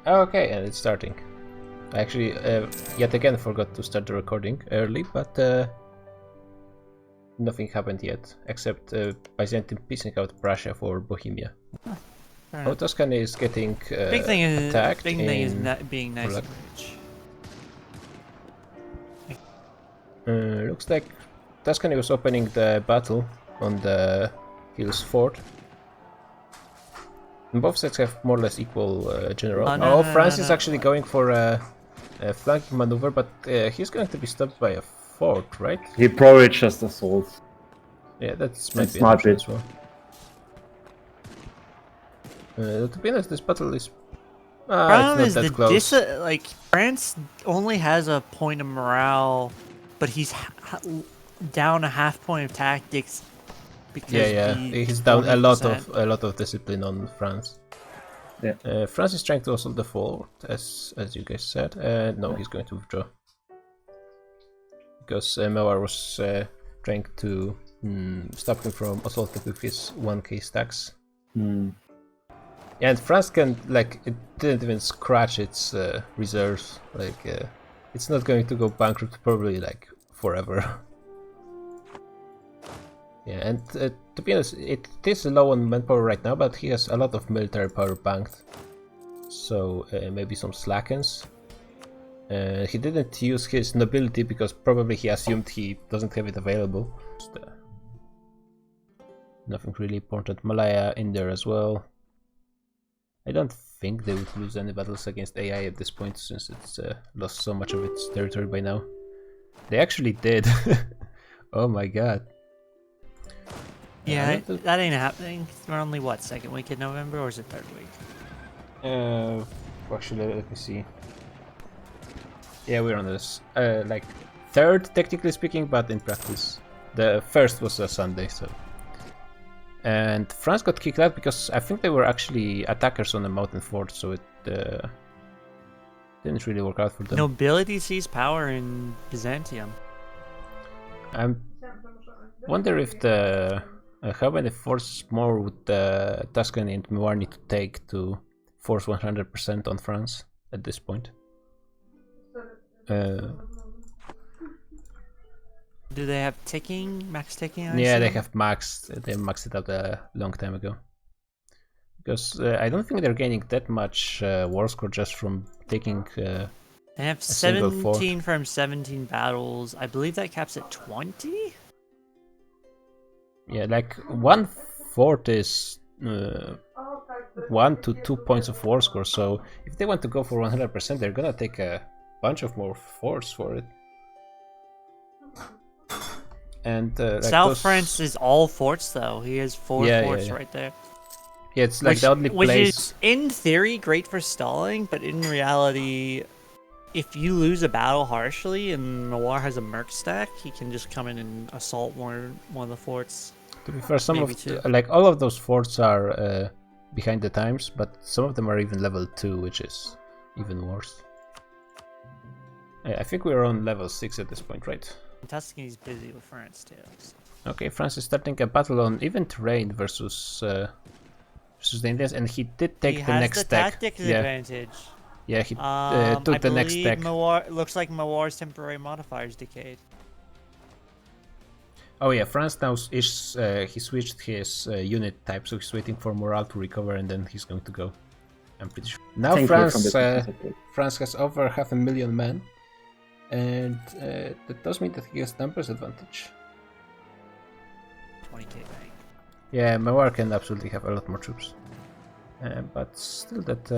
Okay, and it's starting. I actually, yet again, forgot to start the recording early, but nothing happened yet, except Byzantium piecing out Prussia for Bohemia. Oh, Tuscany is getting attacked. Big thing is not being nice Polak. and rich. Looks like Tuscany was opening the battle on the Hills Fort. And both sides have more or less equal general. France is actually going for a flanking maneuver, but he's going to be stopped by a fort, right? He probably just assaults. Yeah, that's might be an smart option bit. as well. To be honest, this battle is Problem is not that close. like France only has a point of morale, but he's down a half point of tactics. Because he's down a lot of discipline on France. Yeah. France is trying to assault the fort, as you guys said. No, he's going to withdraw because Mewar was trying to stop him from assaulting with his 1k stacks. Yeah, and France can, like, it didn't even scratch its reserves. Like, it's not going to go bankrupt probably like forever. Yeah, and to be honest, it is low on manpower right now, but he has a lot of military power banked. So maybe some slackens. He didn't use his nobility because probably he assumed he doesn't have it available. Nothing really important. Malaya in there as well. I don't think they would lose any battles against AI at this point, since it's lost so much of its territory by now. They actually did. Oh my god. Yeah, that ain't happening. We're only, what, second week in November, or is it third week? Actually, let me see. Yeah, we're on this. Like, third, technically speaking, but in practice. The first was a Sunday, so. And France got kicked out because I think they were actually attackers on the mountain fort, so it didn't really work out for them. Nobility seized power in Byzantium. I wonder if the how many forces more would Tuscany and Mewar need to take to force 100% on France at this point? Do they have ticking, max ticking? Yeah, they have maxed. They maxed it out a long time ago. Because I don't think they're gaining that much war score just from taking. They have 17 from 17 battles. I believe that caps at 20. Yeah, like one fort is 1 to 2 points of war score. So if they want to go for 100%, they're gonna take a bunch of more forts for it. And like South France is all forts, though. He has four forts right there. Yeah, it's like the only place. Which is, in theory, great for stalling, but in reality, if you lose a battle harshly and Mewar has a merc stack, he can just come in and assault one of the forts. To be fair, some like all of those forts are behind the times, but some of them are even level 2, which is even worse. I think we're on level 6 at this point, right? Tuscany's busy with France too. So. Okay, France is starting a battle on even terrain versus the Indians, and he did take the next stack. Tactics advantage. Yeah, he took the next stack. Looks like Mewar's temporary modifiers decayed. Oh yeah, France now is he switched his unit type, so he's waiting for morale to recover, and then he's going to go. I'm pretty sure. Now France has over 500,000 men, and that does mean that he has numbers advantage. 20k bank. Yeah, Mewar can absolutely have a lot more troops, but still that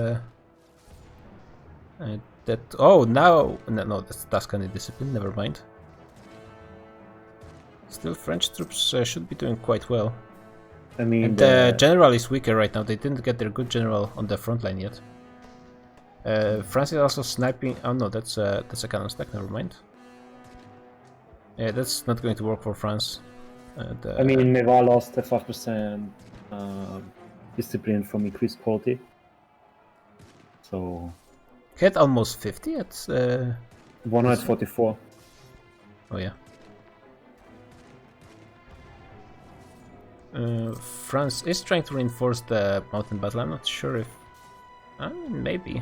no, that's Tuscany discipline. Never mind. Still, French troops should be doing quite well. I mean, and the general is weaker right now. They didn't get their good general on the front line yet. France is also sniping. Oh no, that's a cannon stack. Never mind. Yeah, that's not going to work for France. I mean, Mewar lost the 5% discipline from increased quality. So he had almost 50 at 144. Oh yeah. France is trying to reinforce the mountain battle. I'm not sure if... I mean, maybe.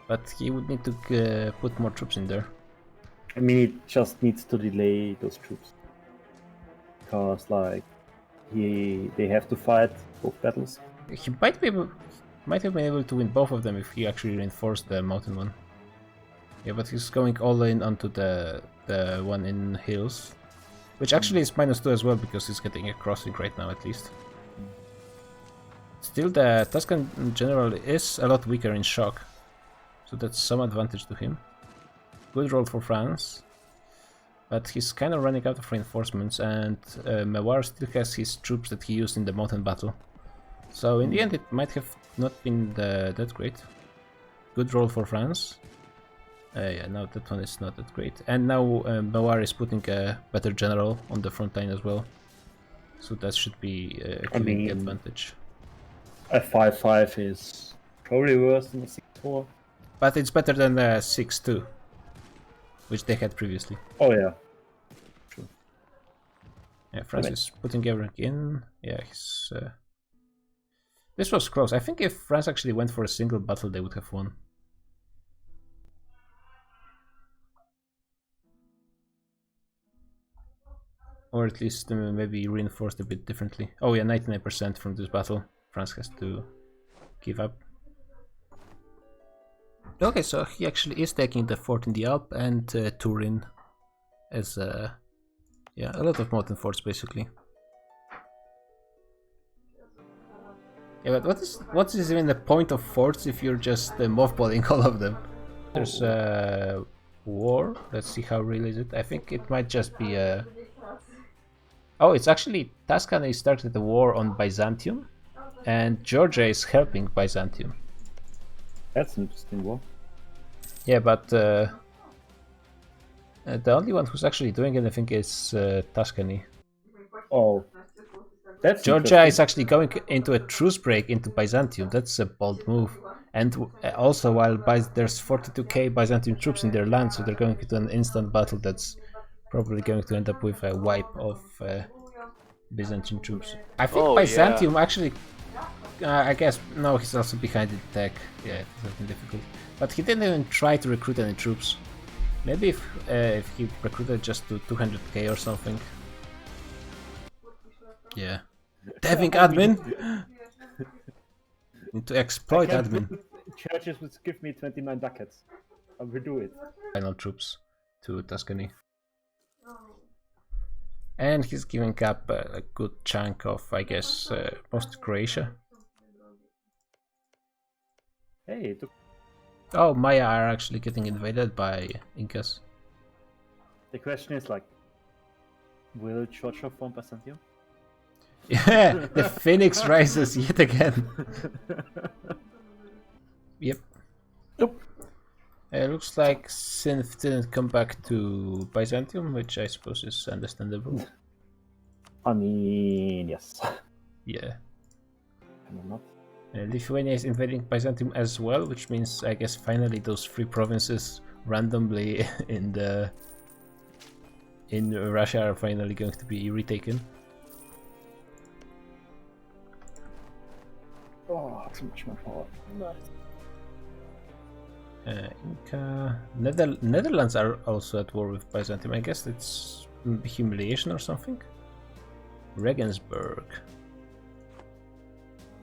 But he would need to put more troops in there. I mean, it just needs to delay those troops. Because, like, they have to fight both battles. He might have been able to win both of them if he actually reinforced the mountain one. Yeah, but he's going all in onto the one in hills, which actually is -2 as well because he's getting a crossing right now at least. Still, the Tuscan general is a lot weaker in shock, so that's some advantage to him. Good roll for France, but he's kind of running out of reinforcements, and Mewar still has his troops that he used in the mountain battle. So in the end, it might have not been that great. Good roll for France. Yeah, no, that one is not that great. And now Mewar is putting a better general on the front line as well, so that should be the advantage. A 5-5 is probably worse than a 6-4. But it's better than the 6-2, which they had previously. Oh yeah. True. Yeah, France is putting everything in. Yeah, he's... This was close. I think if France actually went for a single battle, they would have won. Or at least maybe reinforced a bit differently. Oh yeah, 99% from this battle. France has to give up. Okay, so he actually is taking the fort in the Alp and Turin as a lot of mountain forts basically. Yeah, but what is even the point of forts if you're just mothballing all of them? There's a war. Let's see how real is it. I think it might just be a... Oh, it's actually Tuscany started the war on Byzantium, and Georgia is helping Byzantium. That's an interesting war. Yeah, but the only one who's actually doing anything is Tuscany. Oh, that's Georgia is actually going into a truce break into Byzantium. That's a bold move. And also, while there's 42k Byzantium troops in their land, so they're going into an instant battle that's probably going to end up with a wipe of Byzantine troops. I think Byzantium actually... I guess, no, he's also behind the tech. Yeah, it's something difficult. But he didn't even try to recruit any troops. Maybe if he recruited just to 200k or something. Yeah. Having admin! Need to exploit admin. Churches would give me 29 ducats. I will do it. Final troops to Tuscany. And he's giving up a good chunk of, I guess, most Croatia. Hey, Oh, Maya are actually getting invaded by Incas. the question is like, will Georgia form Byzantium? Yeah, the phoenix rises yet again. Yep. Nope. It looks like Synth didn't come back to Byzantium, which I suppose is understandable. I mean, yes. Yeah. I'm not. Lithuania is invading Byzantium as well, which means I guess finally those 3 provinces randomly in Russia are finally going to be retaken. Oh, too much manpower. Nice. Inca... Netherlands are also at war with Byzantium. I guess it's humiliation or something. Regensburg.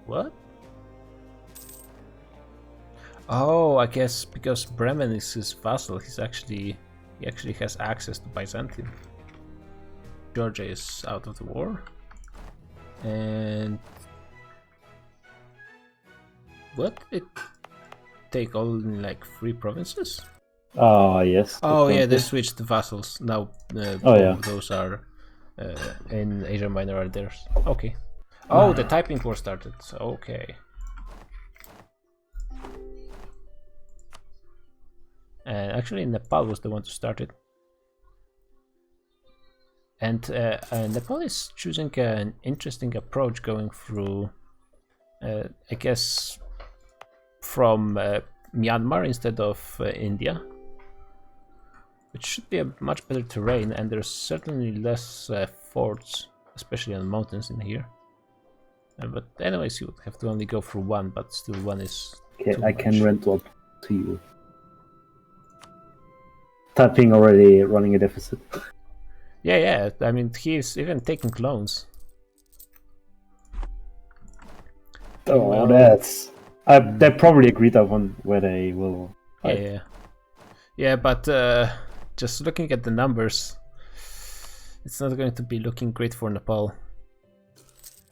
What? Oh, I guess because Bremen is his vassal, he actually has access to Byzantium. Georgia is out of the war. And what? It take all in like 3 provinces? Yes. Oh yeah, they switched to vassals. Now those are in Asia Minor are theirs. Okay. Oh, the typing war started. Okay. And actually Nepal was the one to start it. And Nepal is choosing an interesting approach, going through, I guess, from Myanmar instead of India, which should be a much better terrain, and there's certainly less forts, especially on mountains in here. But anyways, you would have to only go through one, but still one is... Okay, I can rent one to you. Taiping already running a deficit. Yeah. I mean, he's even taking loans. Oh, Well, that's... they probably agreed upon where they will fight. Yeah, but just looking at the numbers, it's not going to be looking great for Nepal.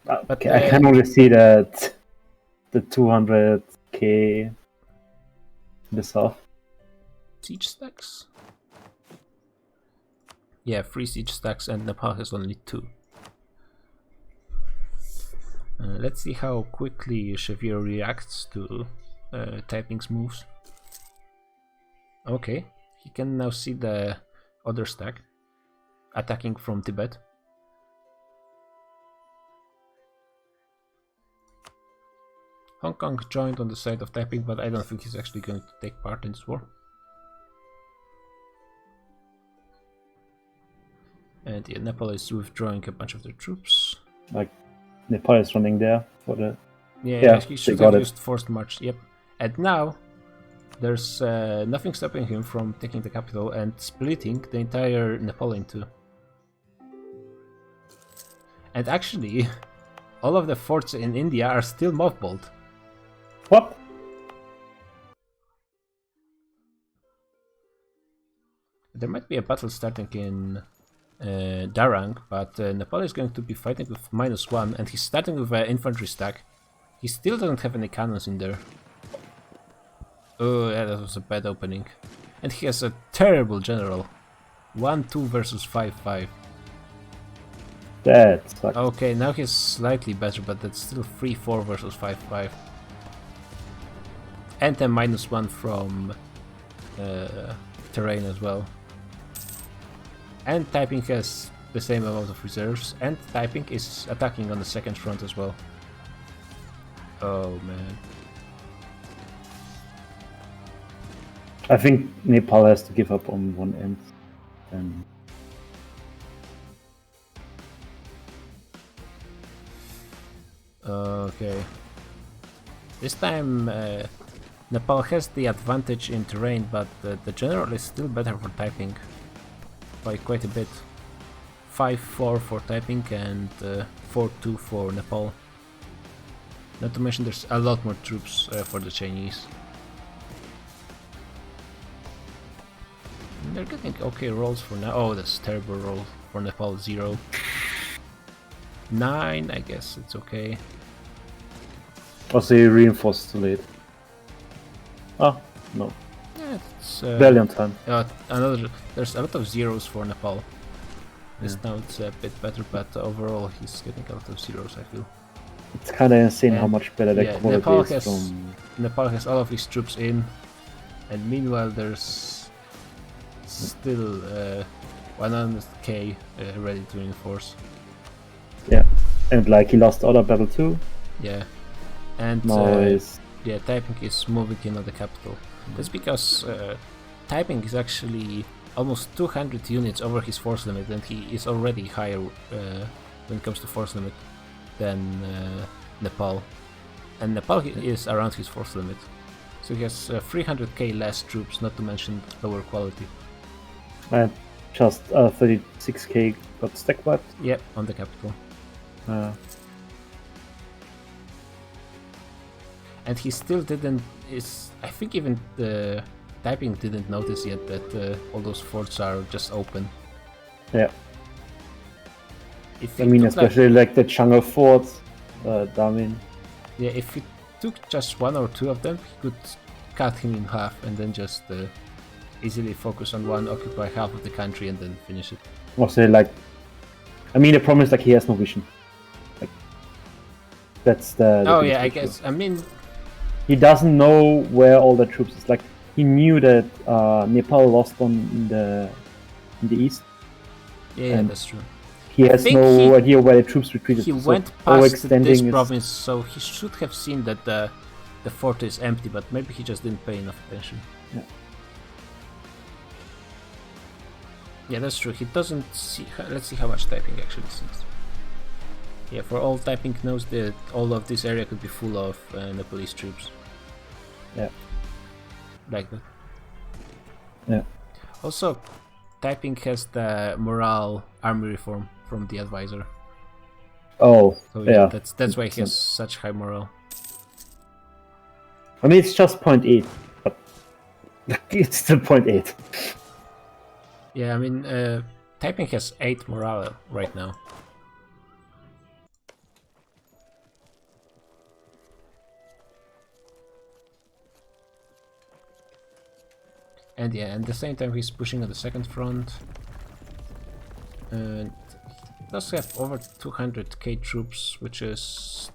But I can only see that the 200k in the south. siege stacks? Yeah, 3 siege stacks, and Nepal has only 2. Let's see how quickly Xavier reacts to Taiping's moves. Okay, he can now see the other stack attacking from Tibet. Hong Kong joined on the side of Taiping, but I don't think he's actually going to take part in this war. And yeah, Nepal is withdrawing a bunch of their troops. Like, Nepal is running there for the... Yeah, he should have used forced march, yep. And now, there's nothing stopping him from taking the capital and splitting the entire Nepal in two. And actually, all of the forts in India are still mothballed. What? There might be a battle starting in Darang, but Nepal is going to be fighting with -1, and he's starting with an infantry stack. He still doesn't have any cannons in there. Oh, yeah, that was a bad opening. And he has a terrible general. 1-2 versus 5-5. That sucks. Okay, now he's slightly better, but that's still 3-4 versus 5-5. And a -1 from terrain as well. And Taiping has the same amount of reserves, and Taiping is attacking on the second front as well. Oh man. I think Nepal has to give up on one end. And okay. This time Nepal has the advantage in terrain, but the general is still better for Taiping by quite a bit. 5-4 for Taiping and 4-2 for Nepal. Not to mention there's a lot more troops for the Chinese. And they're getting okay rolls for now. Oh, that's terrible roll for Nepal, 0. 9, I guess it's okay. also he reinforced too late. Oh, no. Yeah, it's Barely on time. there's a lot of zeros for Nepal. This now it's a bit better, but overall he's getting a lot of zeros, I feel. It's kind of insane how And, much better the yeah, quality is from... Nepal has all of his troops in, and meanwhile there's still 100k ready to reinforce. Yeah, and like he lost other battle too. Yeah, and Nice. yeah, Taiping is moving in on the capital. That's because Taiping is actually almost 200 units over his force limit, and he is already higher when it comes to force limit than Nepal. And Nepal is around his force limit. So he has 300k less troops, not to mention lower quality. And just 36k got stack wiped. Yep, on the capital. And he still didn't. I think even the Taiping didn't notice yet that all those forts are just open. Yeah. If I he mean, took, especially like the Chang'e fort, Damin. yeah, if he took just 1 or 2 of them, he could cut him in half and then just easily focus on one, occupy half of the country, and then finish it. Also, like, I mean, the problem is like he has no vision. Like, that's the Oh biggest yeah, I issue. guess. I mean, He doesn't know where all the troops is. Like, he knew that Nepal lost on in the east. yeah, And that's true. He has think no idea where the troops retreated. He so went past overextending this is- province, so he should have seen that the fort is empty, but maybe he just didn't pay enough attention. Yeah. Yeah, that's true. He doesn't see. Let's see how much Taiping actually sees. Yeah, for all Taiping knows that all of this area could be full of Nepalese troops. Yeah. Like that. Yeah. Also, typing has the morale army reform from the advisor. Oh, So yeah. that's why he has such high morale. I mean, it's just 0.8, but it's still 0.8. Yeah, I mean, typing has 8 morale right now. And yeah, at the same time he's pushing on the second front. And he does have over 200k troops, which is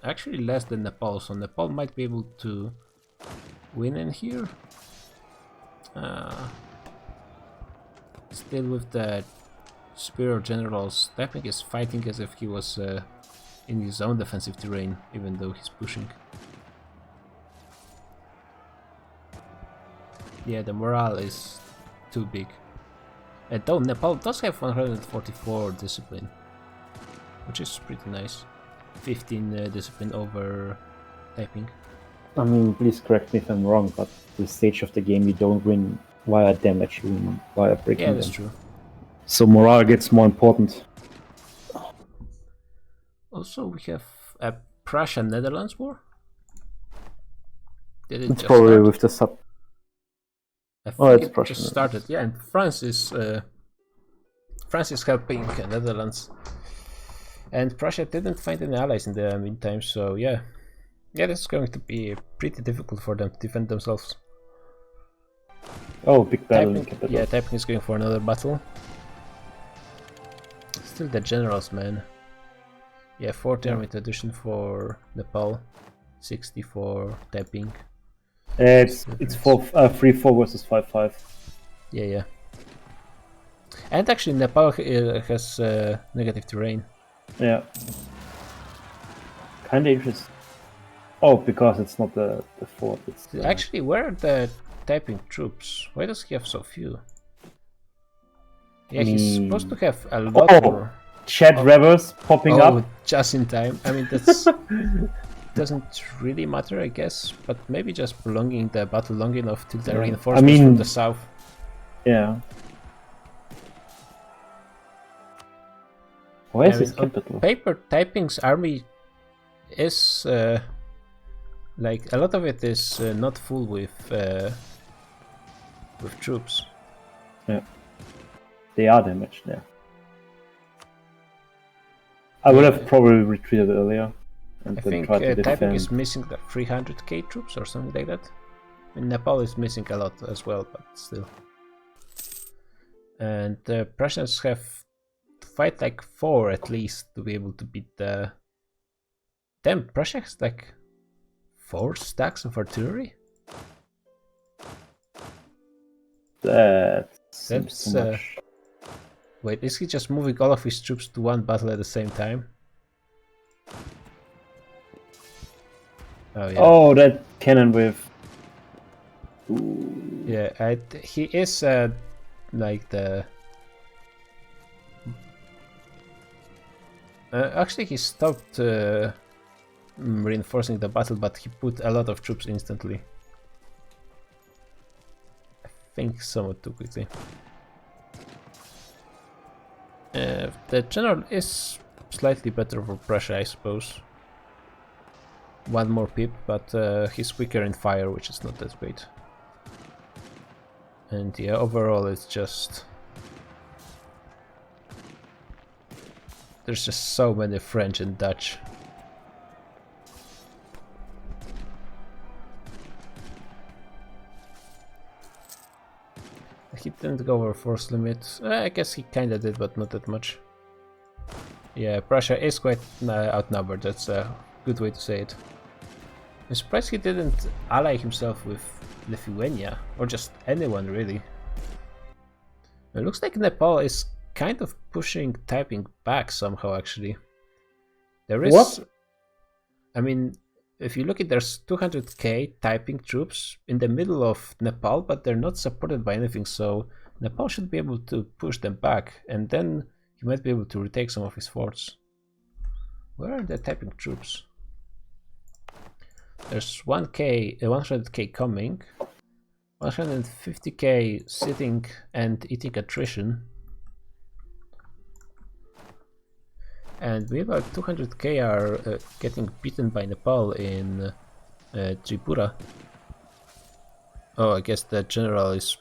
actually less than Nepal, so Nepal might be able to win in here. Still with the superior generals, Typing is fighting as if he was in his own defensive terrain, even though he's pushing. Yeah, the morale is too big. And though Nepal does have 144 discipline, which is pretty nice. 15 discipline over Typing. I mean, please correct me if I'm wrong, but this stage of the game you don't win via damage, you win via breaking Yeah, them. that's true. So morale gets more important. Also, we have a Prussia-Netherlands war. Did it It's just probably start? with the sub. I think Oh, it's it Prussia. just started. Yeah, and France is helping Netherlands, and Prussia didn't find any allies in the meantime. So yeah, this is going to be pretty difficult for them to defend themselves. Oh, big battle in Typing, capital. yeah, Typing is going for another battle. Still the generals, man. Yeah, 40 army addition for Nepal, 60 for Typing. It's 3-4 versus 5-5. Yeah. And actually, Nepal has negative terrain. Yeah. Kinda interesting. Oh, because it's not the fort. It's the... Actually, where are the Typing troops? Why does he have so few? Yeah, he's supposed to have a lot more. Chad Revers popping up. Just in time. I mean, that's doesn't really matter, I guess, but maybe just prolonging the battle long enough till the reinforcements from the south. Yeah. Where is his capital? On paper, Typing's army is like a lot of it is not full with troops. Yeah. They are damaged there. I would have probably retreated earlier. And I then think tried to Typing defend. is missing the 300k troops or something like that. I mean, Nepal is missing a lot as well, but still. And the Prussians have to fight like 4 at least to be able to beat the... Damn, Prussia has like 4 stacks of artillery? That's That's too much. Wait, is he just moving all of his troops to one battle at the same time? Oh yeah. Oh, that cannon with. Ooh. Yeah, he is like the. Actually, he stopped reinforcing the battle, but he put a lot of troops instantly. I think somewhat too quickly. The general is slightly better for Prussia, I suppose. One more pip, but he's quicker in fire, which is not that great. And yeah, overall it's just... There's just so many French and Dutch. He didn't go over force limit. I guess he kinda did, but not that much. Yeah, Prussia is quite outnumbered, that's a good way to say it. I'm surprised he didn't ally himself with Lithuania, or just anyone really. It looks like Nepal is kind of pushing Typing back somehow, actually. There is... What? I mean, if you look at, there's 200k Typing troops in the middle of Nepal, but they're not supported by anything, so Nepal should be able to push them back, and then he might be able to retake some of his forts. Where are the Typing troops? There's 100k coming. 150k sitting and eating attrition. And we about 200k are getting beaten by Nepal in Tripura. Oh, I guess the general is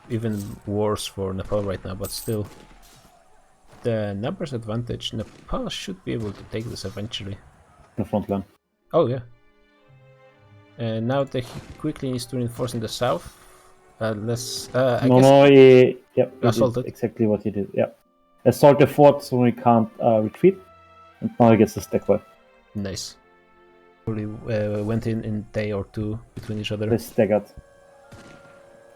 even worse for Nepal right now, but still. The numbers advantage, Nepal should be able to take this eventually. The front line. Oh yeah. And now he quickly needs to reinforce in the south. Unless I guess he assaulted. did exactly what he did. Yeah, assault the fort so he can't retreat, and now he gets the stack wipe. Nice. Probably went in day or two between each other. They staggered.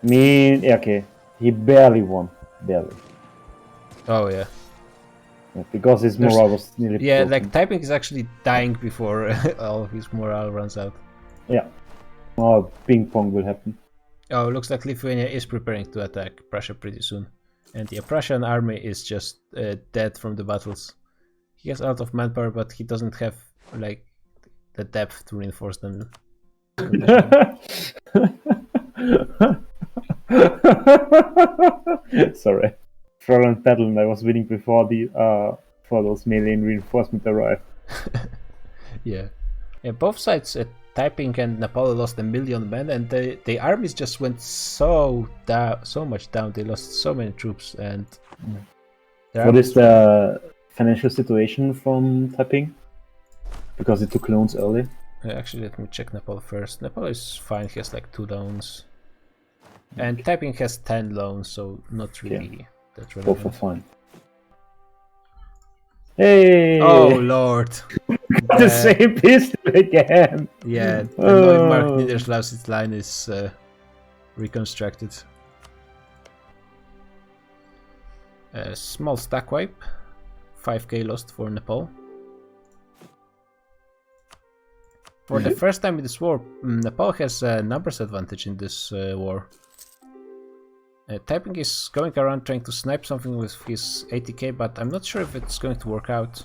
Okay, he barely won, barely. Oh yeah. Yeah, because his morale was nearly broken. Like typing is actually dying before all of his morale runs out. Yeah. Oh, ping pong will happen. Oh, looks like Lithuania is preparing to attack Prussia pretty soon. And the Prussian army is just dead from the battles. He has a lot of manpower, but he doesn't have like the depth to reinforce them. Sorry. Front battle, and I was winning before the for those melee reinforcement arrived. Yeah, both sides, Taiping and Nepal lost 1 million men, and the armies just went so much down. They lost so many troops, and what is the financial situation from Taiping? Because it took loans early. Actually, let me check Nepal first. Nepal is fine. He has like 2 loans, and Taiping has 10 loans, so not really that relevant. Both are fine. Hey! Oh lord! The same pistol again! Yeah, annoying Mark Niederschlaus's line is reconstructed. A small stack wipe. 5k lost for Nepal. For the first time in this war, Nepal has a numbers advantage in this war. Taiping is going around trying to snipe something with his 80k, but I'm not sure if it's going to work out.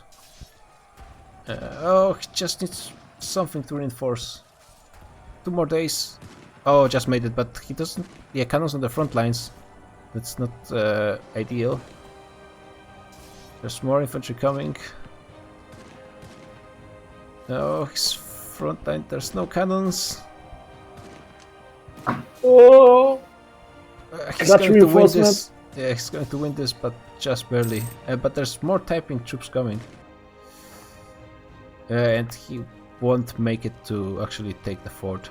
Oh, he just needs something to reinforce. 2 more days. Oh, just made it, but he doesn't... Yeah, cannons on the front lines. That's not ideal. There's more infantry coming. Oh, his front line, there's no cannons. Oh! He's going to win this. Yeah, he's going to win this, but just barely. But there's more Taiping troops coming. And he won't make it to actually take the fort.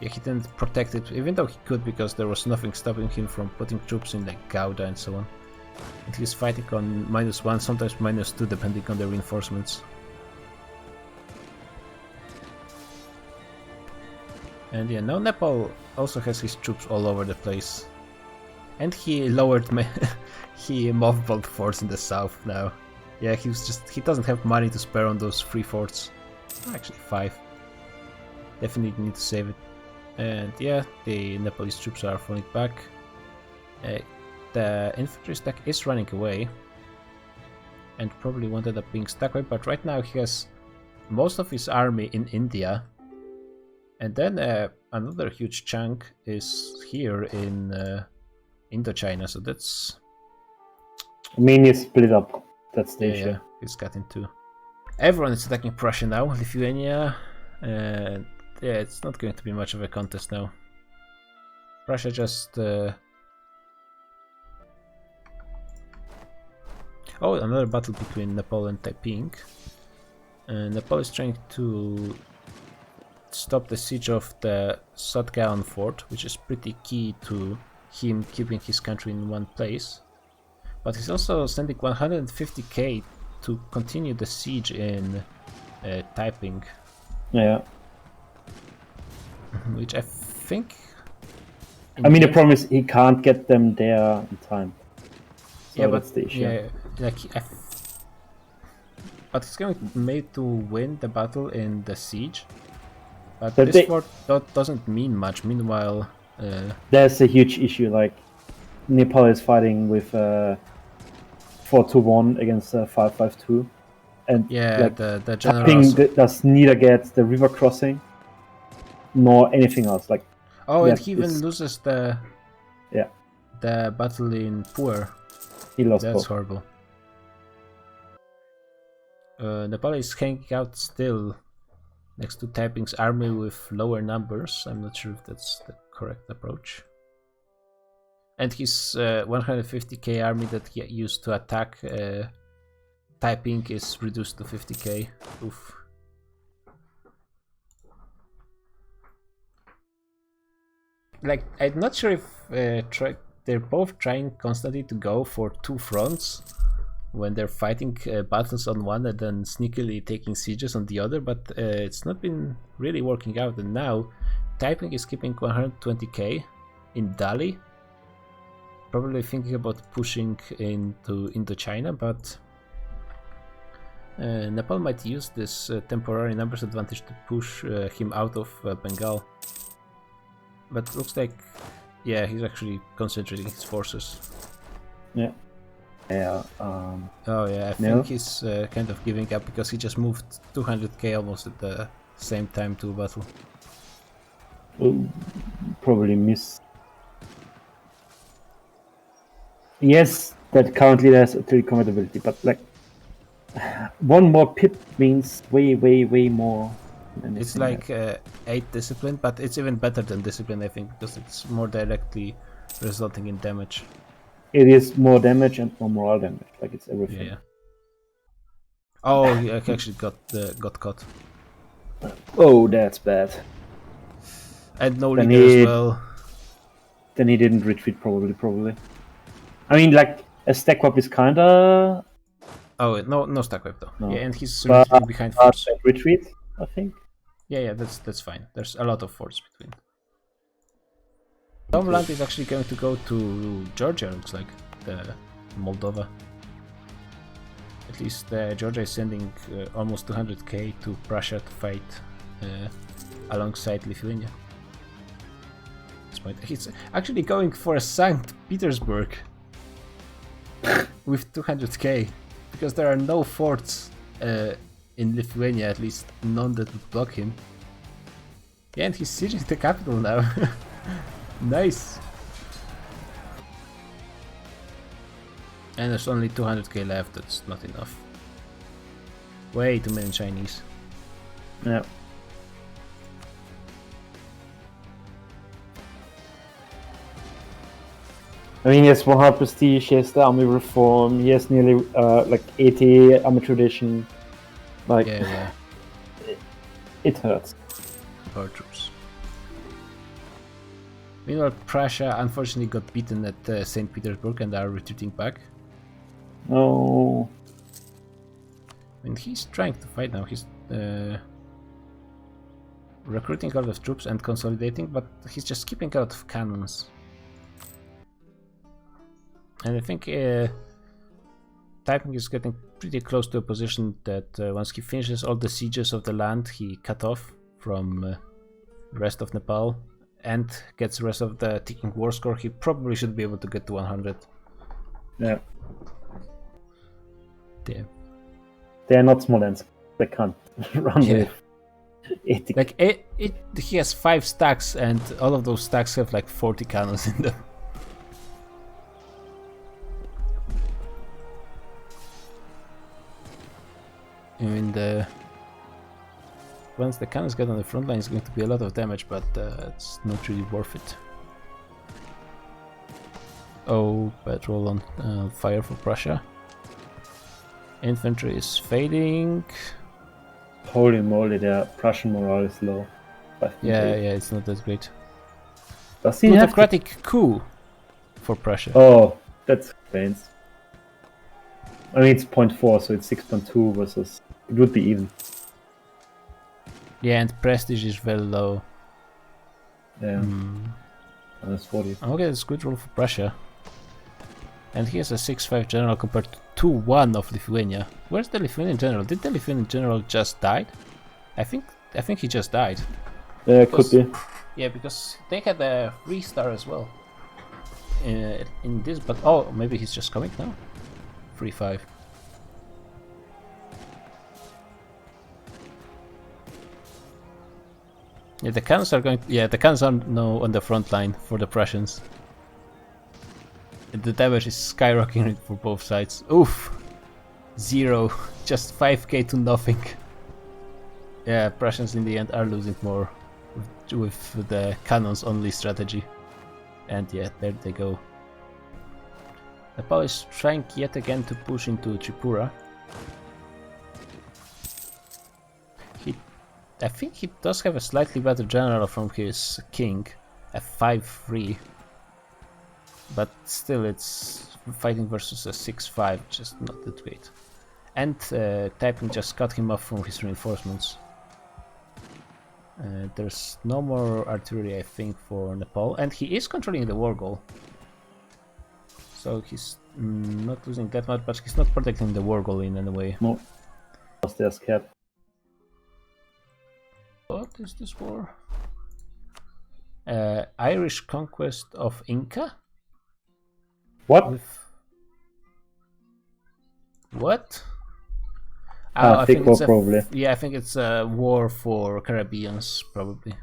Yeah, he didn't protect it, even though he could, because there was nothing stopping him from putting troops in like Gouda and so on. And he's fighting on -1, sometimes -2, depending on the reinforcements. And yeah, now Nepal also has his troops all over the place. And he lowered he mothballed forts in the south now. Yeah, he doesn't have money to spare on those 3 forts. Actually 5. Definitely need to save it. And yeah, the Nepalese troops are falling back. The infantry stack is running away. And probably won't end up being stack wipe, but right now he has most of his army in India. And then another huge chunk is here in Indochina, so that's... I mean, he's split up. That's the issue. Yeah, he's cut in 2. Everyone is attacking Prussia now, Lithuania, and yeah, it's not going to be much of a contest now. Prussia just... Oh, another battle between Nepal and Taiping. Nepal is trying to stop the siege of the Sotgaon fort, which is pretty key to him keeping his country in one place. But he's also sending 150k to continue the siege in Taiping. Yeah. Which I think... I mean, the problem is he can't get them there in time. So yeah, that's the issue. Yeah, like but he's going maybe to win the battle in the siege. But this fort doesn't mean much. Meanwhile, there's a huge issue. Like Nepal is fighting with 4-1 against 5-5-2, and yeah, like, the general does neither get the river crossing nor anything else. Like Oh, Yeah, and he even it's- loses the Yeah, battle in Puer. he lost That's both. horrible. Nepal is hanging out still next to Taiping's army with lower numbers. I'm not sure if that's the correct approach. And his 150k army that he used to attack Taiping is reduced to 50k. Oof. Like, I'm not sure if they're both trying constantly to go for two fronts when they're fighting battles on one and then sneakily taking sieges on the other, but it's not been really working out. And now Taiping is keeping 120k in Dali, probably thinking about pushing into Indochina, but Nepal might use this temporary numbers advantage to push him out of Bengal. But looks like, yeah, he's actually concentrating his forces. Yeah. Yeah. Oh yeah, I No. think he's kind of giving up because he just moved 200k almost at the same time to battle. Will probably miss. Yes, that currently has a 3 combat ability, but like one more pip means way more. than It's anything like 8 discipline, but it's even better than discipline, I think, because it's more directly resulting in damage. It is more damage and more morale damage. Like it's everything. Yeah. Oh, he actually got caught. Oh, that's bad. And no Then leader as he- well. Then he didn't retreat. Probably. I mean, like a stack up is kinda Oh, no stack wipe though. No. Yeah, and he's But- retreating behind hard forts. to retreat. I think. Yeah, that's fine. There's a lot of forts between. Tomland is actually going to go to Georgia, looks like, Moldova. At least Georgia is sending almost 200k to Prussia to fight alongside Lithuania. He's actually going for a St. Petersburg with 200k because there are no forts in Lithuania, at least none that would block him. Yeah, and he's sieging the capital now. Nice. And there's only 200k left, that's not enough. Way too many Chinese. Yeah. I mean, he has 100 prestige, he has the army reform, he has nearly like 80 army tradition. Like, Yeah. it hurts. Power troops. Meanwhile, Prussia unfortunately got beaten at St. Petersburg and are retreating back. No. I mean, he's trying to fight now. He's recruiting a lot of troops and consolidating, but he's just keeping a lot of cannons. And I think Taiping is getting pretty close to a position that once he finishes all the sieges of the land he cut off from the rest of Nepal and gets the rest of the ticking war score, he probably should be able to get to 100. Yeah. Damn. They are not Smolensk. They can't run Yeah. with 80. Like he has 5 stacks and all of those stacks have like 40 cannons in them. I mean, once the cannons get on the front line, it's going to be a lot of damage, but it's not really worth it. Oh, bad roll on fire for Prussia. Infantry is fading. Holy moly, their Prussian morale is low. Yeah, it's not that great. Does he have to... Plutocratic coup for Prussia. Oh, that's pains. I mean, it's 0.4, so it's 6.2 versus... It would be even. Yeah, and prestige is very low. Yeah. Minus 40. Okay, that's good roll for Prussia. And he has a 6-5 general compared to 2-1 of Lithuania. Where's the Lithuanian general? Did the Lithuanian general just die? I think he just died. Yeah, could be. Yeah, because they had a 3-star as well. In this, but oh, maybe he's just coming now. 3-5. Yeah, the cannons are going. Yeah, the cannons are now on the front line for the Prussians. And the damage is skyrocketing for both sides. Oof, 0, just 5k to nothing. Yeah, Prussians in the end are losing more with the cannons only strategy. And yeah, there they go. Nepal is trying yet again to push into Tripura. I think he does have a slightly better general from his king, a 5-3. But still, it's fighting versus a 6-5, just not that great. And Taiping just cut him off from his reinforcements. There's no more artillery, I think, for Nepal, and he is controlling the war goal. So he's not losing that much, but he's not protecting the war goal in any way. No, because they're scared. What is this war? Irish conquest of Inca? What? What? I think it's probably. Yeah, I think it's a war for Caribbeans, probably.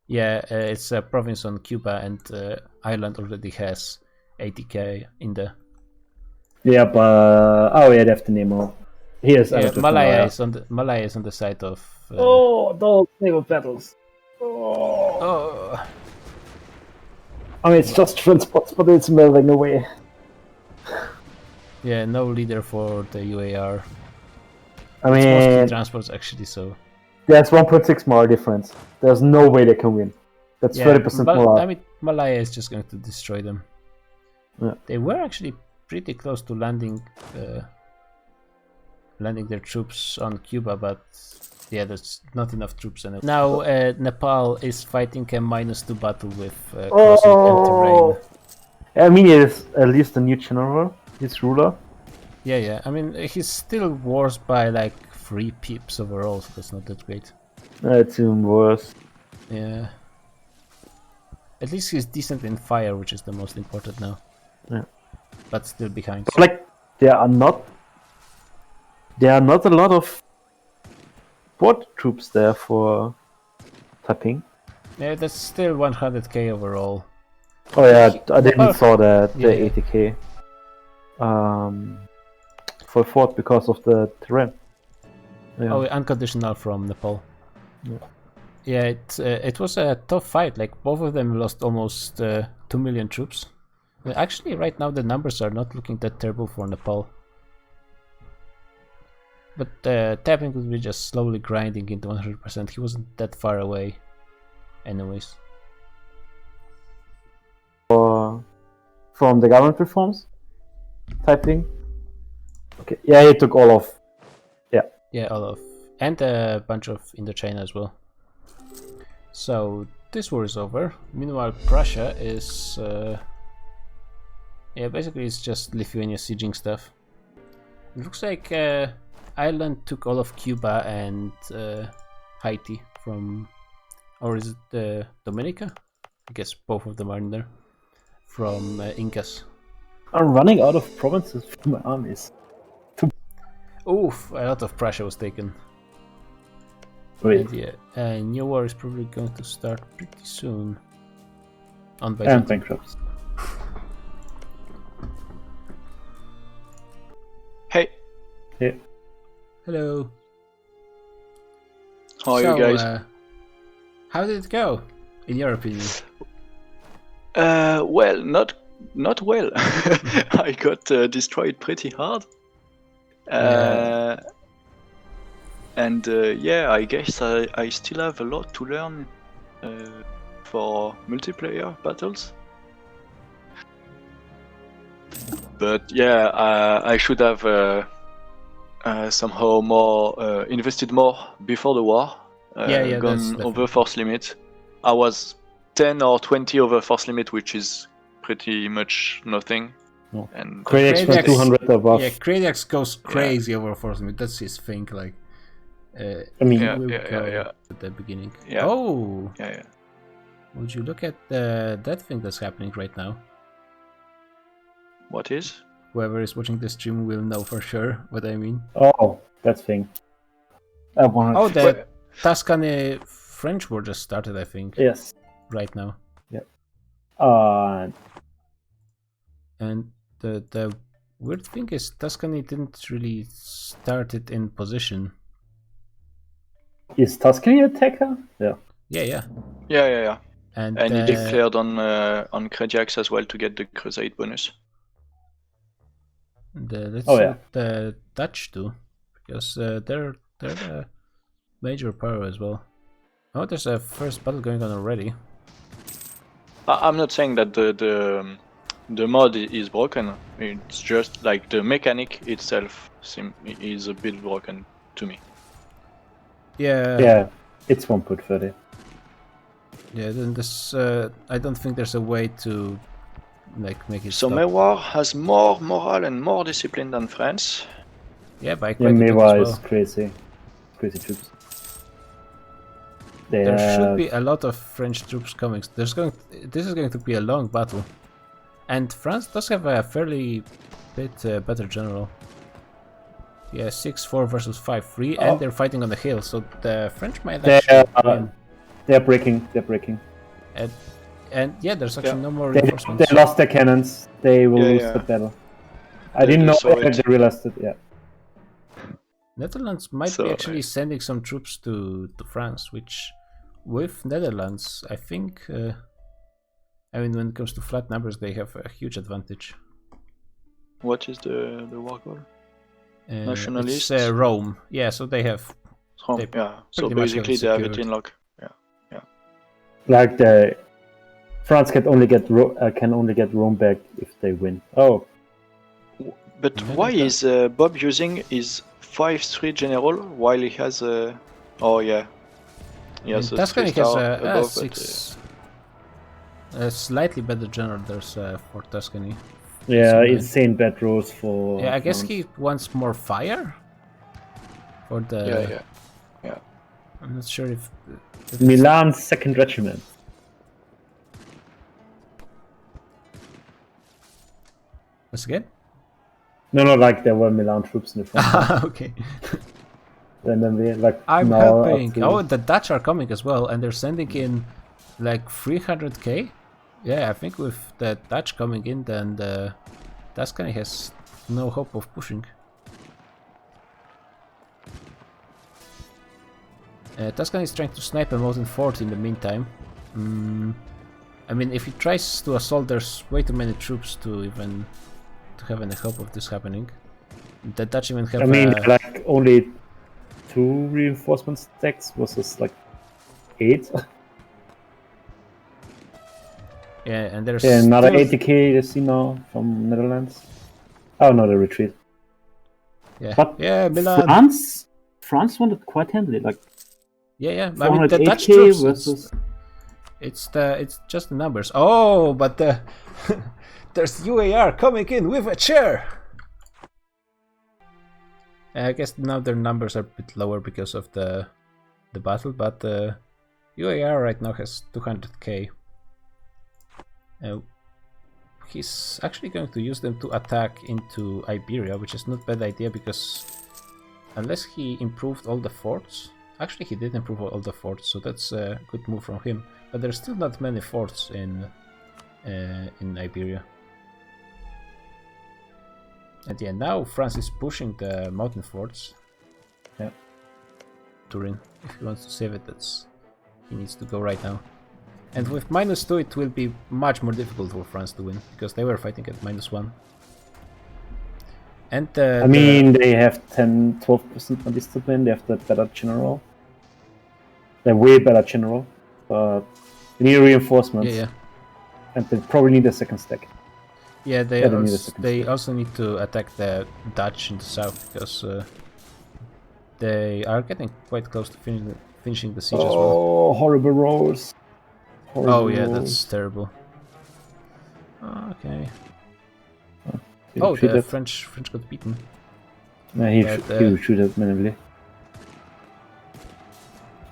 Yeah, it's a province on Cuba, and Ireland already has 80k in the. Yeah, but oh yeah, they have the name of. Here's Malaya is on the side of. Those naval battles. Oh. I mean, it's just transports, but it's melting away. Yeah, no leader for the UAR. I It's mean, mostly transports actually, so. there's 1.6 more difference. There's no way they can win. That's 30% more. I mean, Malaya is just going to destroy them. Yeah. They were actually pretty close to landing their troops on Cuba, but yeah, there's not enough troops anymore. Now Nepal is fighting a -2 battle with crossing and terrain. I mean, it's at least a new general, his ruler. Yeah. I mean, he's still wars by like 3 pips overall, so that's not that great. It's even worse. Yeah. At least he's decent in fire, which is the most important now. Yeah. But still behind. Like there are not a lot of border troops there for Taiping. Yeah, that's still 100k overall. Oh yeah, I didn't saw that the Yeah. 80k for fort because of the terrain. Yeah. Oh, unconditional from Nepal. Yeah. Yeah, it was a tough fight. Like both of them lost almost 2 million troops. Actually, right now the numbers are not looking that terrible for Nepal. But Tapping would be just slowly grinding into 100%. He wasn't that far away, anyways. From the government reforms, Taiping. Okay, yeah, he took all of. Yeah, all of, and a bunch of Indochina as well. So this war is over. Meanwhile, Prussia is. Yeah, basically it's just Lithuania sieging stuff. It looks like Ireland took all of Cuba and Haiti from, or is it Dominica? I guess both of them are in there. From Incas. I'm running out of provinces for my armies. Oof, a lot of Prussia was taken. Wait, And yeah, new war is probably going to start pretty soon. On by and bankrupt. Hey, Hey, Hello. how are you guys? How did it go, in your opinion? Well, not well. I got destroyed pretty hard. Yeah. And yeah, I guess I still have a lot to learn for multiplayer battles. But yeah, I should have somehow more invested more before the war. Yeah, gone that's over force limit. I was 10 or 20 over force limit, which is pretty much nothing. No. And Craniacs went Craniacs- 200 above. Yeah, Kradiax goes crazy over force limit. That's his thing. Like, I mean, Yeah, will yeah, go yeah. at the beginning. Yeah. Oh, yeah. would you look at that thing that's happening right now? What is? whoever is watching this stream will know for sure what I mean. Oh, that thing. I wanted. Oh, the Tuscan-French war just started, I think, Yes. right now. Uh, And the weird thing is Tuscany didn't really start it in position. is Tuscany a attacker? Yeah. Yeah. Yeah. And And he declared on Crediax as well to get the Crusade bonus. let's Oh, see yeah. what the Dutch do, because they're a major power as well. Oh, there's a first battle going on already. I'm not saying that the mod is broken. It's just like the mechanic itself is a bit broken to me. Yeah. Yeah, it's 1.30. Yeah. Then this, I don't think there's a way to like make it So stop. Mewar has more morale and more discipline than France. Yeah, by Yeah, quite a bit Mewa as is well. crazy. Crazy troops. There should be a lot of French troops coming. This is going to be a long battle, and France does have a fairly bit better general. Yeah, 6-4 versus 5-3, and they're fighting on the hill, so the French might actually win. They're breaking. They're breaking. And yeah, there's actually no more They reinforcements. lost their cannons. They will lose Yeah. the battle. I didn't know saw that. it. They realized it. Yeah. Netherlands might So, be actually sending some troops to France, which with Netherlands, I think, I mean, when it comes to flat numbers, they have a huge advantage. What is the war goal? It's Nationalists? Rome. Yeah, so they have. Oh, They yeah. So pretty much have basically they have it secured. in lock. Like France can only get Rome back if they win. Oh, But Yeah, why like that. is Bob using his 5-3 general while he has a? Oh yeah. He has a Tuscany 3 has star a above, a slightly better general. There's for Tuscany. yeah, So, insane bad rolls for. Yeah, I guess France. he wants more fire. For the yeah. I'm not sure if Milan's 2nd Regiment. Once again. No, like there were Milan troops in the front. Okay. And then we like I'm now helping. up to- Oh, the Dutch are coming as well, and they're sending in like 300k. Yeah, I think with the Dutch coming in, then the Tuscany has no hope of pushing. Tuscany is trying to snipe a mountain fort in the meantime. I mean, if he tries to assault, there's way too many troops to even to have any hope of this happening. The Dutch even have. I mean, like only 2 reinforcement stacks versus like 8. Yeah, and there's Yeah, another still- 80k you see now from Netherlands. Oh no, the retreat. Yeah, But yeah, Milan. France won it quite handily. Like Yeah. I mean, the Dutch 408k troops. versus. It's just the numbers. Oh, but there's UAR coming in with a chair. I guess now their numbers are a bit lower because of the battle, but UAR right now has 200k. He's actually going to use them to attack into Iberia, which is not a bad idea because unless he improved all the forts. Actually, he did improve all the forts, so that's a good move from him. But there's still not many forts in Iberia. And yeah, now France is pushing the mountain forts. Yeah. Turin, if he wants to save it, he needs to go right now. And with -2, it will be much more difficult for France to win because they were fighting at -1. And I mean, they have 10-12% on discipline. They have the better general. They're way better general, but they need reinforcements. yeah. And they probably need a 2nd stack. Yeah, they Yeah, they need a second they step. also need to attack the Dutch in the south because they are getting quite close to finishing the siege as well. Oh, horrible rolls. Oh yeah, that's terrible. Okay. Oh, the French got beaten. No, he but, would shoot it manually.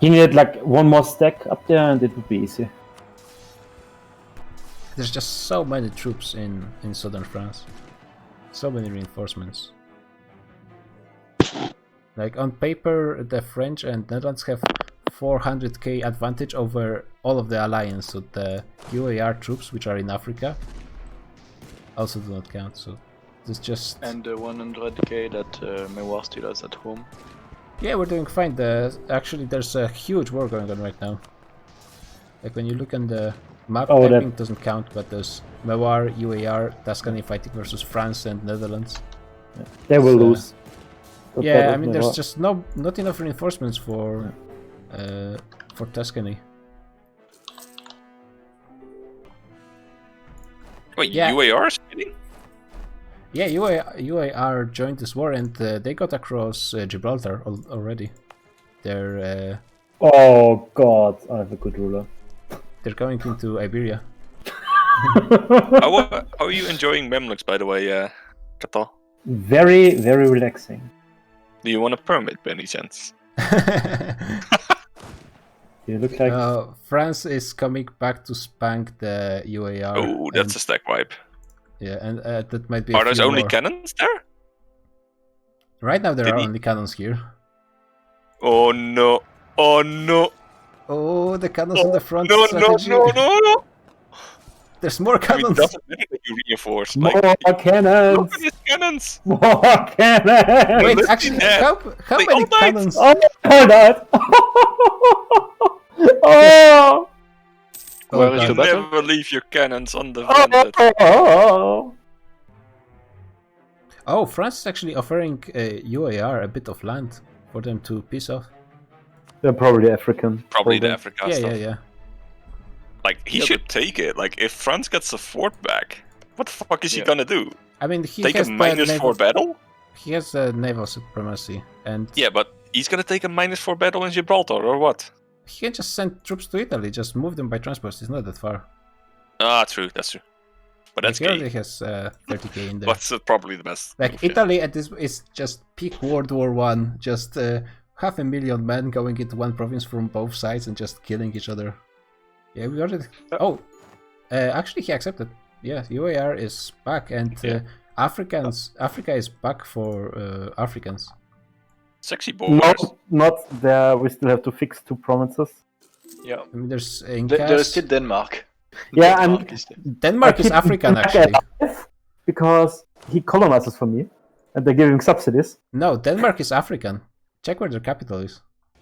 He needed like 1 more stack up there, and it would be easy. There's just so many troops in southern France. So many reinforcements. Like on paper, the French and Netherlands have 400k advantage over all of the alliance, so the UAR troops, which are in Africa, also do not count. So it's just. And the 100k that Mewar still has at home. Yeah, we're doing fine. Actually, there's a huge war going on right now. Like when you look on the map, typing doesn't count, but there's Mewar, UAR, Tuscany fighting versus France and Netherlands. Yeah. They will lose. Yeah, I mean, there's just not enough reinforcements for Tuscany. Wait, UAR is fighting? Yeah, UAR joined this war and they got across Gibraltar already. They're oh god, I have a good ruler. They're going into Iberia. How are you enjoying Memlux, by the way, Katal? Very, very relaxing. Do you want a permit by any chance? You look like France is coming back to spank the UAR. Oh, that's a stack wipe. Yeah, and that might be. Are there only more. cannons there? Right now there are only cannons here. Oh no! Oh no! Oh, the cannons on the front. No! Strategy. No! There's more I mean, cannons. doesn't matter that you reinforce. more Like, cannons. look at these cannons. More cannons. Wait, Let's actually, see that. how They many all died. cannons? Oh my god. Oh. Where is God. the battle? Never leave your cannons undefended. Oh. Oh, France is actually offering UAR a bit of land for them to piece off. They're probably African. Probably the Africa Yeah, stuff. yeah. Like, he Yeah, should take it. Like, if France gets the fort back, what the fuck is he Yeah. gonna do? I mean, he Take has a -4 battle? He has naval supremacy, and Yeah, but he's gonna take a -4 battle in Gibraltar, or what? he can just send troops to Italy. Just move them by transport. It's not that far. Ah, true, that's true. But that's Like, he already gay. has 30k in there. That's probably the best. Like move, yeah. Italy at this is just peak World War One. Just 500,000 men going into one province from both sides and just killing each other. Yeah, we already. Oh, actually, he accepted. Yeah, UAR is back, and Africa is back for Africans. Sexy boys. Not there. We still have to fix 2 provinces. Yeah. I mean, there's There is still Denmark. Yeah, Denmark is still... Denmark is I keep African Denmark actually. alive because he colonizes for me, and they're giving subsidies. No, Denmark is African. Check where their capital is.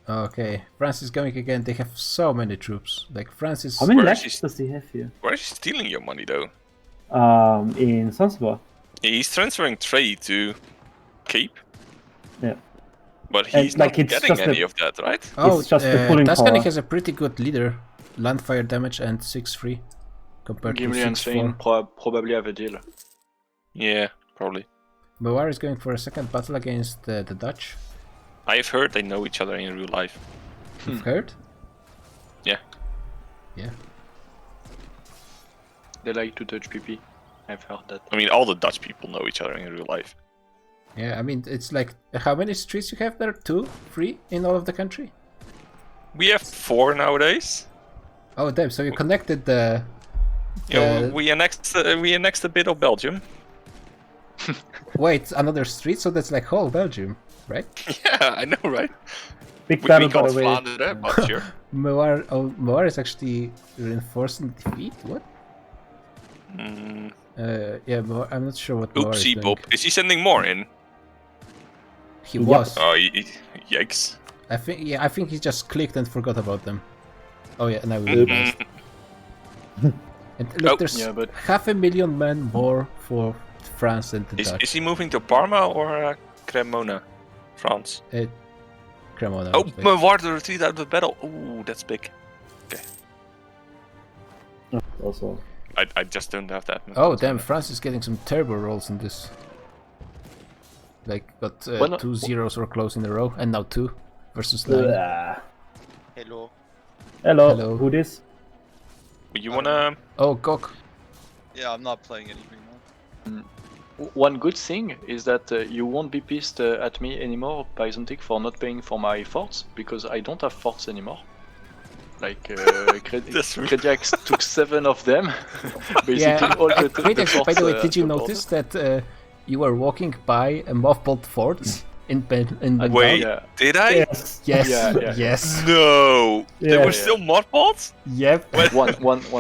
Okay, France is going again. They have so many troops. Like France is. How many Where is lakhs he- does he have here? Where is he stealing your money, though? In Zanzibar. Yeah, he's transferring trade to Cape. Yeah. But And, he's like, not it's getting just any a- of that, right? Oh, It's just the pulling Tuscany power. has a pretty good leader. Land fire damage and 6-3 compared Gimli to and 6-4. Spain probably have a deal. Yeah, probably. Bavaria is going for a second battle against the Dutch. I have heard they know each other in real life. You've heard? Yeah. Yeah. They like to touch PP. I've heard that. I mean, all the Dutch people know each other in real life. Yeah, I mean, it's like, how many streets you have there? 2? 3 in all of the country? We have 4 nowadays. Oh, damn, so you connected the... Yeah, we annexed a bit of Belgium. Wait, another street? So that's like whole Belgium, right? Yeah, I know, right? Big We battle, by call the way. Flanders, but sure. Mewar is actually reinforcing defeat? What? Mm, Yeah, I'm not sure what Mewar is oopsie doing. boop. Is he sending more in? He was. Oh, yikes. I think he just clicked and forgot about them. Oh yeah, now we realized. Mhm. And look, Oh. there's Yeah, but 500,000 men more for France and the Dutch. Is he moving to Parma or Cremona, France? Cremona. Oh, I think. Mewar the retreat out of the battle. Ooh, that's big. Also, I just don't have that. Oh damn, France is getting some terrible rolls in this. Like, got When- 2 zeros or close in a row, and now 2 versus 9. Hello. hello. Hello. Who this? You wanna? Oh, Gok. Yeah, I'm not playing anything now. one good thing is that you won't be pissed at me anymore, Byzantic, for not paying for my forts, because I don't have forts anymore. Like, That's rude. Crediax took 7 of them. Basically, Yeah, all the Wait, the actually, by the way, forts, did you the notice that you were walking by a mothballed fort in Bengal? Wait, Yeah. did I? Yes. Yes. Yeah. Yes. No. There Yeah. were still mothballs? Yep. One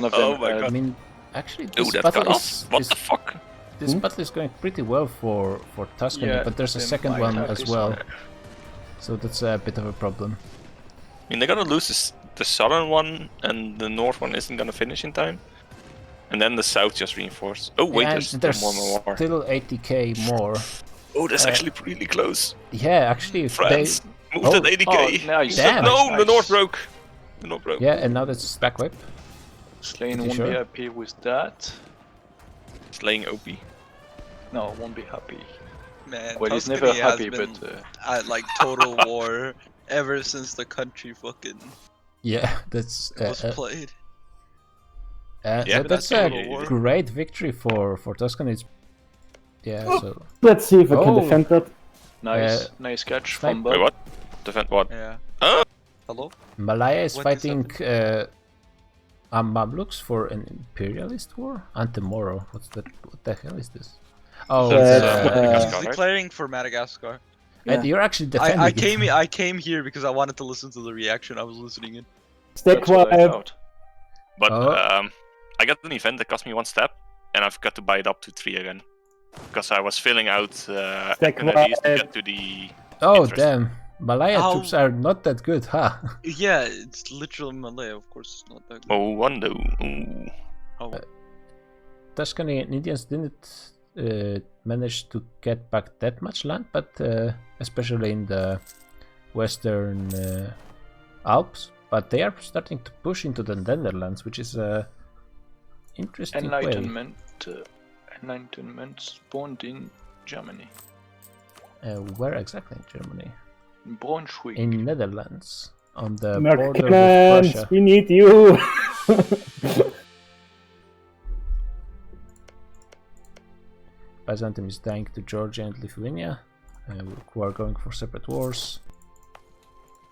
of them. Oh my I god. mean, actually, Oh, this that battle got is off? What the fuck? this battle is going pretty well for Tuscany, Yeah, but there's a they second might one have as this well, one. so that's a bit of a problem. I mean, they're gonna lose the southern one, and the north one isn't gonna finish in time. And then the south just reinforced. Oh wait, And there's still more. still 80k more. Oh, that's actually really close. Yeah, actually, if France moved Oh. at 80k. Oh, nice. Damn. No, nice, the north nice. broke. The north broke. yeah, and now that's back whip. Slane Pretty won't sure. be happy with that. Slaying OP. No, won't be happy. Man, Well, he's Tuscany never happy, has been but at like total war ever since the country fucking Yeah, that's was played. Yeah, that's that's a total war. great victory for Tuscany. Yeah, so Let's see if I can Oh. defend that. nice, nice catch snipe. from Wait, Bob. what? Defend what? Yeah. Oh! Hello? Malaya is What is fighting Mamluks for an imperialist war. Antemoro, what's that? What the hell is this? Oh, So it's, it's, He's Madagascar, right? declaring for Madagascar. and you're actually defending. I came here because I wanted to listen to the reaction. I was listening in. Stay That's what I quiet. thought. But Oh. I got an event that cost me 1 step, and I've got to buy it up to 3 again. Because I was filling out Stay NIDs to quiet. get to the... Oh Interesting. damn, Malaya How- troops are not that good, huh? Yeah, it's literally Malay, of course. It's not that good. Oh, one though. Ooh. Oh. Tuscany and Indians didn't manage to get back that much land, but especially in the western Alps. But they are starting to push into the Netherlands, which is a interesting way. Enlightenment spawned in Germany. Where exactly in Germany? In Braunschweig. In Netherlands, on the border with Americans, Russia. we need you. Byzantium is dying to Georgia and Lithuania, who are going for separate wars.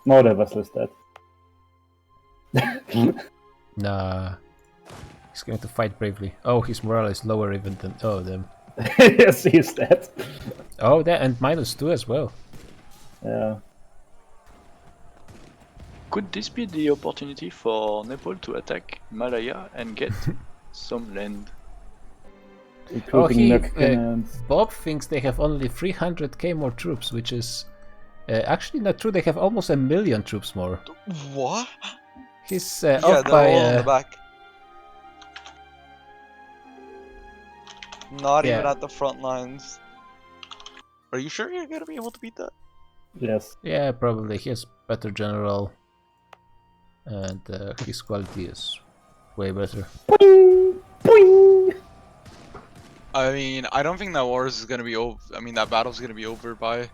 No, the vessel is dead. Nah, he's going to fight bravely. Oh, his morale is lower even than... Oh, them. Yes, he's dead. Oh, that and -2 as well. Yeah. Could this be the opportunity for Nepal to attack Malaya and get some land? Recruiting he, mercenaries. Bob thinks they have only 300k more troops, which is actually not true. They have almost 1 million troops more. What? He's Yeah, off they're by... all in the back. Not even Yeah. at the front lines. Are you sure you're gonna be able to beat that? Yes. Yeah, probably. He has better general. And his quality is way better. Boing! Boing! I mean, I don't think that war is gonna be over. I mean, that battle's gonna be over by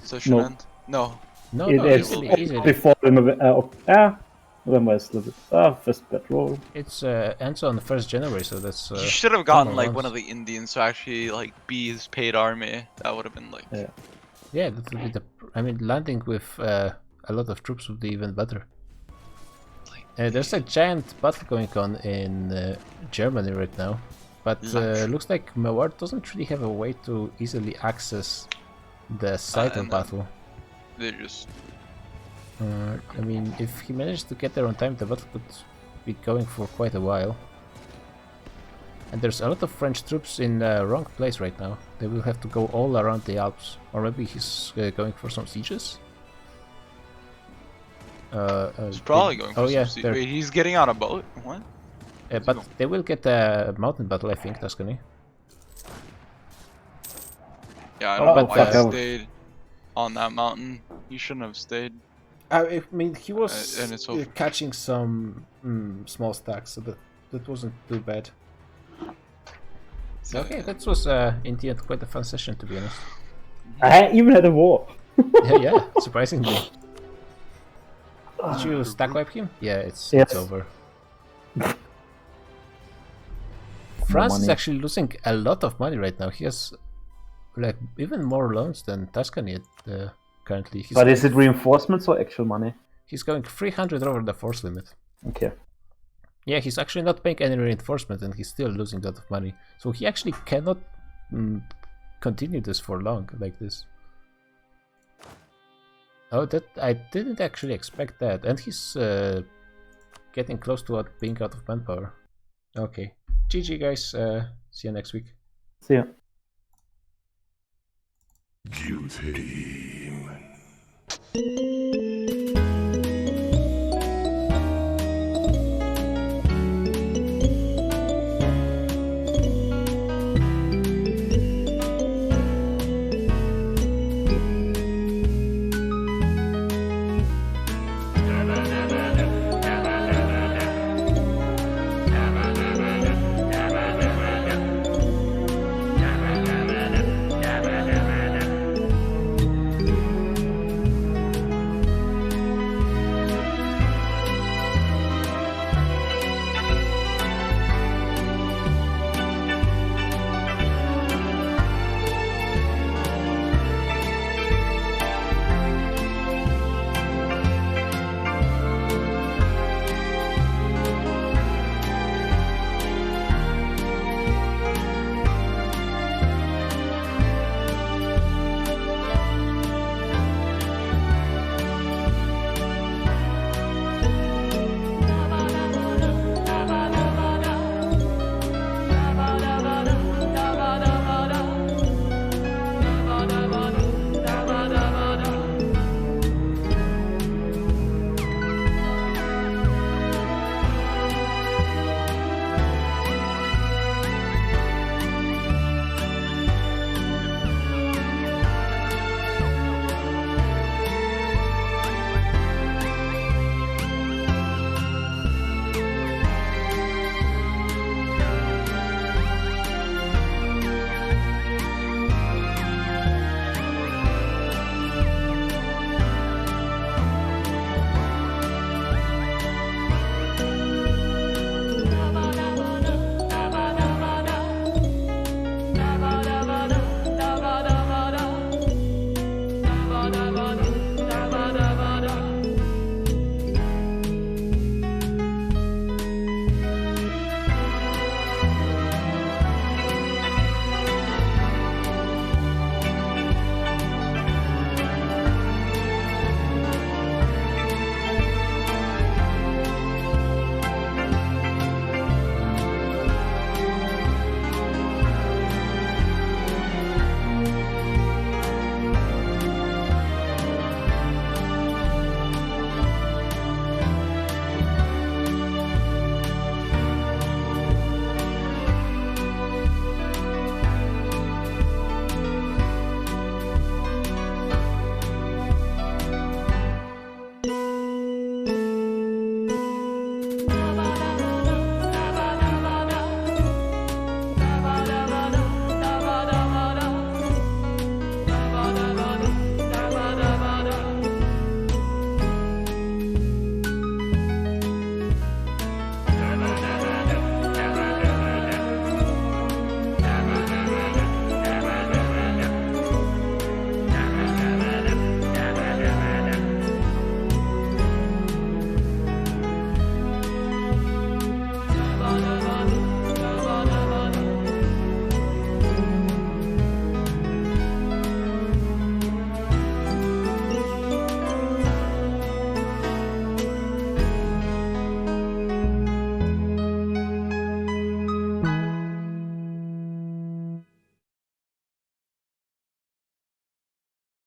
Sessionend. No. No, It no, is easily. before November is a little bit. First battle. It's ends on the 1st January, so that's... You should have gotten more like one months. of the Indians to actually like be his paid army. That would have been like. Yeah. Yeah, that would be the... I mean, landing with a lot of troops would be even better. There's a giant battle going on in Germany right now, but looks like Mewar doesn't really have a way to easily access the site of and then- battle. They just. I mean, if he managed to get there on time, the battle could be going for quite a while. And there's a lot of French troops in the wrong place right now. They will have to go all around the Alps. Or maybe he's going for some sieges? He's probably going for Oh some yeah, siege. they're- Wait, he's getting on a boat? What? but they will get a mountain battle, I think, Tuscany. Yeah, I Oh, don't know but, why he uh, stayed on that mountain. He shouldn't have stayed. I mean, he was and it's over. catching some small stacks, so that wasn't too bad. Okay, that was in the end quite a fun session, to be honest. I even had a war. Yeah, surprisingly. Did you stack wipe him? Yeah, it's Yes. over. France is money. actually losing a lot of money right now. He has like even more loans than Tuscany currently. But is it reinforcements or actual money? He's going 300 over the force limit. Okay. Yeah, he's actually not paying any reinforcement and he's still losing a lot of money. So he actually cannot continue this for long like this. Oh, that I didn't actually expect that, and he's getting close to being out of manpower. Okay, GG guys. See you next week. See ya. Guilty.